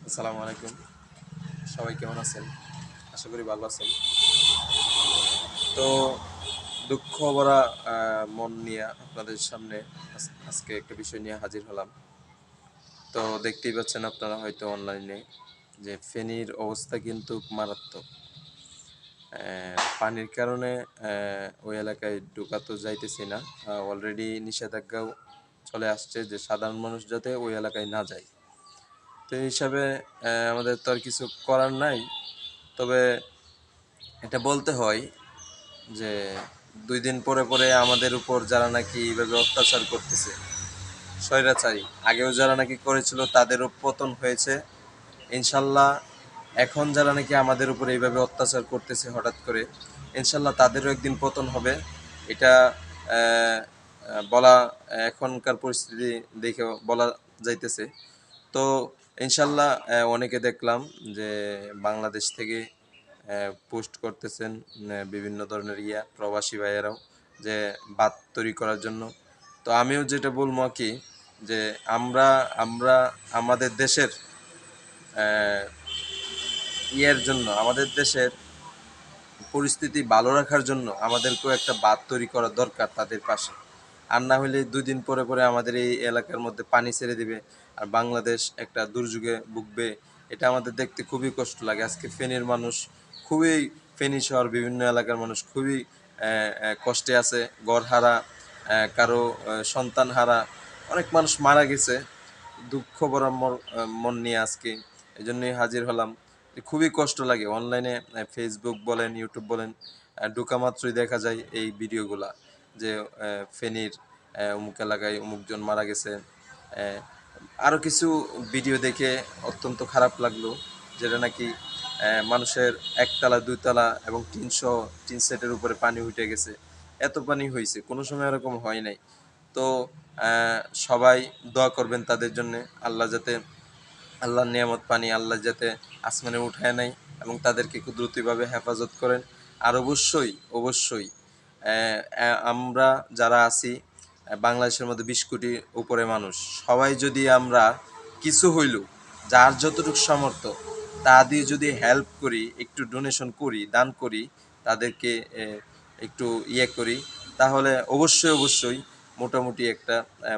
আসসালামু আলাইকুম। সবাই কেমন আছেন? আশা করি ভালো আছেন। তো দুঃখ ভরা মন নিয়ে আপনাদের সামনে আজকে একটা বিষয় নিয়ে হাজির হলাম। তো দেখতেই পাচ্ছেন আপনারা হয়তো অনলাইনে যে ফেনীর অবস্থা কিন্তু মারাত্মক। পানির কারণে ওই এলাকায় ঢোকা তো যাইতেছি না। অলরেডি নিষেধাজ্ঞাও চলে আসছে যে সাধারণ মানুষ যাতে ওই এলাকায় না যায়। তো এই হিসাবে আমাদের তো আর কিছু করার নাই। তবে এটা বলতে হয় যে ২ দিন পরে পরে আমাদের উপর যারা নাকি এইভাবে অত্যাচার করতেছে, স্বৈরাচারী আগেও যারা নাকি করেছিল তাদেরও পতন হয়েছে ইনশাল্লাহ। এখন যারা নাকি আমাদের উপর এইভাবে অত্যাচার করতেছে হঠাৎ করে, ইনশাল্লাহ তাদেরও একদিন পতন হবে। এটা আহ, বলা এখনকার পরিস্থিতি দেখে বলা যাইতেছে। তো ইনশাল্লাহ অনেকে দেখলাম যে বাংলাদেশ থেকে পোস্ট করতেছেন বিভিন্ন ধরনের প্রবাসী ভাইয়েরাও যে বাত তৈরি করার জন্য। তো আমিও যেটা বলবো কি, যে আমরা আমরা আমাদের দেশের আহ, জন্য, আমাদের দেশের পরিস্থিতি ভালো রাখার জন্য আমাদেরকেও একটা বাঁধ তৈরি করা দরকার তাদের পাশে। আর না হলে ২ দিন পরে পরে আমাদের এই এলাকার মধ্যে পানি ছেড়ে দিবে আর বাংলাদেশ একটা দুর্যোগে ভুগবে। এটা আমাদের দেখতে খুবই কষ্ট লাগে। আজকে ফেনীর মানুষ খুবই, ফেনী শহর বিভিন্ন এলাকার মানুষ খুবই কষ্টে আছে। ঘরহারা, কারো সন্তান হারা, অনেক মানুষ মারা গেছে। দুঃখ ভরা মন নিয়ে আজকে এই জন্যই হাজির হলাম। খুবই কষ্ট লাগে। অনলাইনে ফেসবুক বলেন, ইউটিউব বলেন, ঢোকা মাত্রই দেখা যায় এই ভিডিওগুলা যে ফেনীর অমুক এলাকায় অমুকজন মারা গেছে। আরও কিছু ভিডিও দেখে অত্যন্ত খারাপ লাগলো, যেটা নাকি মানুষের একতলা, ২ তলা এবং টিন সেটের উপরে পানি উঠে গেছে। এত পানি হয়েছে, কোনো সময় এরকম হয় নাই। তো সবাই দোয়া করবেন তাদের জন্যে। আল্লাহর নিয়ামত পানি আল্লাহ যাতে আসমানে উঠায় নেয় এবং তাদেরকে কুদরতিভাবে হেফাজত করেন। আর অবশ্যই অবশ্যই আমরা যারা আছি বাংলাদেশের মধ্যে ২০ কোটির উপরে মানুষ, সবাই যদি আমরা কিছু হইলেও যার যতটুকু সামর্থ্য তা দিয়ে যদি হেল্প করি, একটু ডোনেশন করি, দান করি, তাদেরকে একটু করি, তাহলে অবশ্যই অবশ্যই মোটামুটি একটা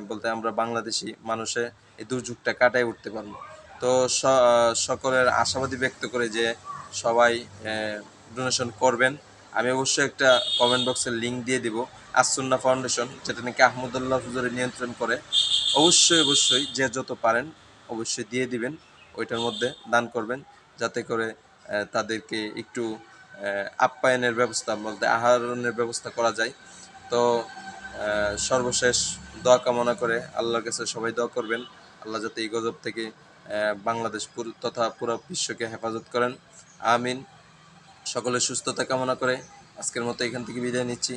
বলতে আমরা বাংলাদেশি মানুষে এই দুর্যোগটা কাটায় উঠতে পারবো। তো সকলের আশাবাদী ব্যক্ত করে যে সবাই ডোনেশন করবেন। আমি অবশ্যই একটা কমেন্ট বক্সের লিঙ্ক দিয়ে দিব, আসুন্না ফাউন্ডেশন, যেটা নাকি আহমদুল্লাহ হুজুরের নিয়ন্ত্রণ করে। অবশ্যই অবশ্যই যে যত পারেন অবশ্যই দিয়ে দিবেন, ওইটার মধ্যে দান করবেন, যাতে করে তাদেরকে একটু আপ্যায়নের ব্যবস্থা বলতে আহরণের ব্যবস্থা করা যায়। তো সর্বশেষ দোয়া কামনা করে আল্লাহর কাছে সবাই দোয়া করবেন, আল্লাহ যাতে এই গজব থেকে বাংলাদেশ তথা পুরো বিশ্বকে হেফাজত করেন। আমিন। সকলের সুস্থতা কামনা করে আজকের মতো এখান থেকে বিদায় নিচ্ছি।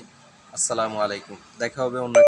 আসসালামু আলাইকুম। দেখা হবে অন্য